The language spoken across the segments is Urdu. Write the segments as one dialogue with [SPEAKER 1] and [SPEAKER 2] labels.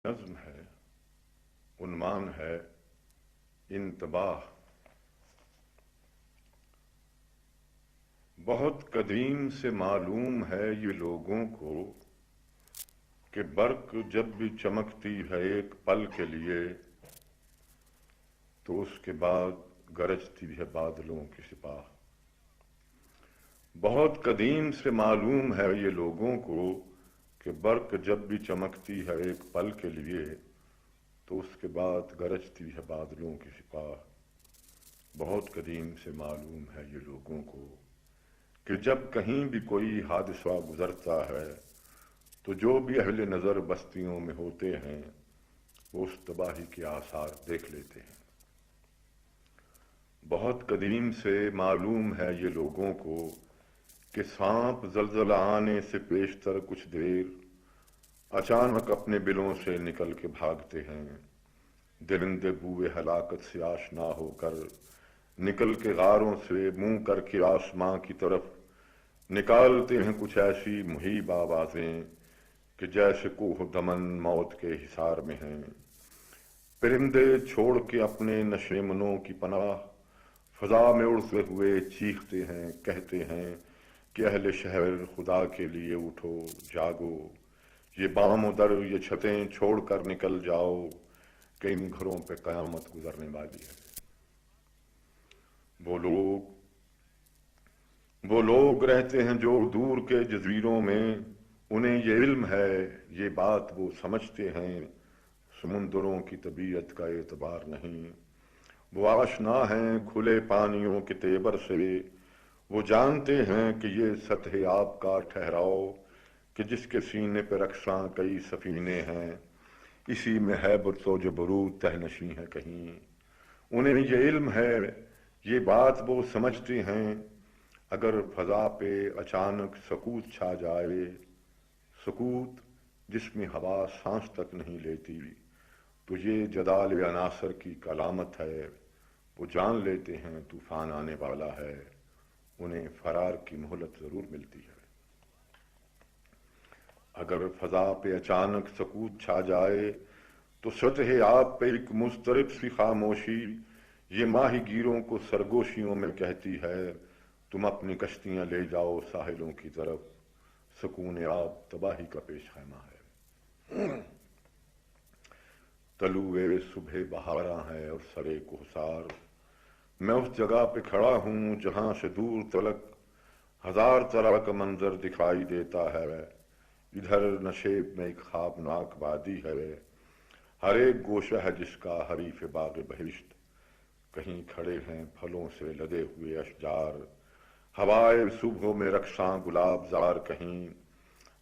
[SPEAKER 1] نظم ہے، عنوان ہے انتباہ۔ بہت قدیم سے معلوم ہے یہ لوگوں کو کہ برق جب بھی چمکتی ہے ایک پل کے لیے تو اس کے بعد گرجتی ہے بادلوں کی سپاہ۔ بہت قدیم سے معلوم ہے یہ لوگوں کو کہ برق جب بھی چمکتی ہے ایک پل کے لیے تو اس کے بعد گرجتی ہے بادلوں کی سپاہ۔ بہت قدیم سے معلوم ہے یہ لوگوں کو کہ جب کہیں بھی کوئی حادثہ گزرتا ہے تو جو بھی اہل نظر بستیوں میں ہوتے ہیں وہ اس تباہی کے آثار دیکھ لیتے ہیں۔ بہت قدیم سے معلوم ہے یہ لوگوں کو کہ سانپ زلزلہ آنے سے پیشتر کچھ دیر اچانک اپنے بلوں سے نکل کے بھاگتے ہیں۔ درندے بوئے ہلاکت سے آشنا ہو کر نکل کے غاروں سے منہ کر کے آسماں کی طرف نکالتے ہیں کچھ ایسی مہیب آوازیں کہ جیسے کوہ دمن موت کے حصار میں ہیں۔ پرندے چھوڑ کے اپنے نشیمنوں کی پناہ فضا میں اڑتے ہوئے چیختے ہیں، کہتے ہیں کہ اہل شہر خدا کے لیے اٹھو جاگو، یہ بام و در یہ چھتیں چھوڑ کر نکل جاؤ کہ ان گھروں پہ قیامت گزرنے والی ہے۔ وہ لوگ رہتے ہیں جو دور کے جزیروں میں، انہیں یہ علم ہے، یہ بات وہ سمجھتے ہیں، سمندروں کی طبیعت کا اعتبار نہیں۔ وہ آشنا ہیں کھلے پانیوں کے تیبر سے، وہ جانتے ہیں کہ یہ سطح آب کا ٹھہراؤ کہ جس کے سینے پہ رقصاں کئی سفینے ہیں، اسی میں ہیبت و جبروت تہنشیں ہے کہیں۔ انہیں یہ علم ہے، یہ بات وہ سمجھتے ہیں، اگر فضا پہ اچانک سکوت چھا جائے، سکوت جس میں ہوا سانس تک نہیں لیتی، تو یہ جدال عناصر کی علامت ہے۔ وہ جان لیتے ہیں طوفان آنے والا ہے، انہیں فرار کی مہلت ضرور ملتی ہے۔ اگر فضا پہ اچانک سکوت چھا جائے تو سطح آب پہ ایک مضطرب سی خاموشی یہ ماہی گیروں کو سرگوشیوں میں کہتی ہے، تم اپنی کشتیاں لے جاؤ ساحلوں کی طرف، سکون آب تباہی کا پیش خیمہ ہے۔ طلوع صبح بہاراں ہے اور سرے کوہسار، میں اس جگہ پہ کھڑا ہوں جہاں سے دور تلک ہزار طرح کا منظر دکھائی دیتا ہے۔ ادھر نشیب میں ایک خوابناک وادی ہے، ہر ایک گوشہ ہے جس کا حریف باغ بہشت۔ کہیں کھڑے ہیں پھلوں سے لدے ہوئے اشجار، ہوائے صبح میں رقصاں گلاب زار، کہیں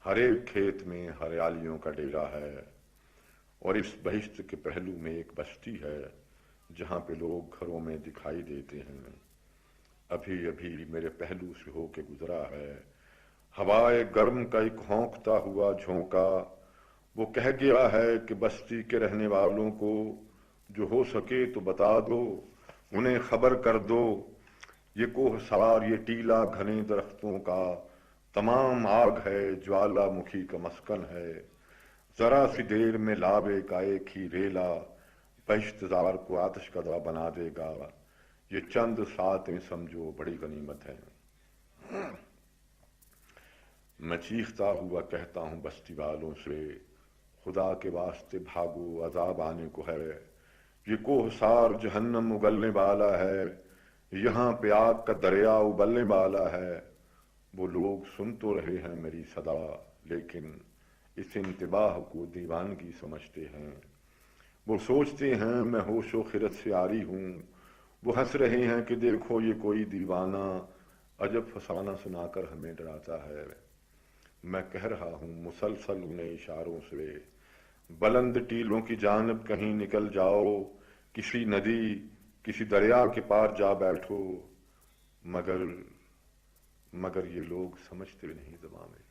[SPEAKER 1] ہر ایک کھیت میں ہریالیوں کا ڈیرا ہے۔ اور اس بہشت کے پہلو میں ایک بستی ہے جہاں پہ لوگ گھروں میں دکھائی دیتے ہیں۔ ابھی ابھی میرے پہلو سے ہو کے گزرا ہے، ہوائے گرم کا ایک ہونکتا ہوا جھونکا، وہ کہہ گیا ہے کہ بستی کے رہنے والوں کو جو ہو سکے تو بتا دو، انہیں خبر کر دو، یہ کوہ سار یہ ٹیلا گھنے درختوں کا تمام آگ ہے، جوالا مکھی کا مسکن ہے۔ ذرا سی دیر میں لابے کا ایک ہی ریلا بہشت زار کو آتش کدہ بنا دے گا، یہ چند ساتیں سمجھو بڑی غنیمت ہے۔ میں چیختا ہوا کہتا ہوں بستی والوں سے، خدا کے واسطے بھاگو عذاب آنے کو ہے، یہ کوہ سار جہنم اگلنے والا ہے، یہاں پہ آگ کا دریا ابلنے والا ہے۔ وہ لوگ سن تو رہے ہیں میری صدا، لیکن اس انتباہ کو دیوانگی سمجھتے ہیں۔ وہ سوچتے ہیں میں ہوش و خرد سے عاری ہوں، وہ ہنس رہے ہیں کہ دیکھو یہ کوئی دیوانہ عجب فسانہ سنا کر ہمیں ڈراتا ہے۔ میں کہہ رہا ہوں مسلسل انہیں اشاروں سے، بلند ٹیلوں کی جانب کہیں نکل جاؤ، کسی ندی کسی دریا کے پار جا بیٹھو، مگر یہ لوگ سمجھتے نہیں زبان میں۔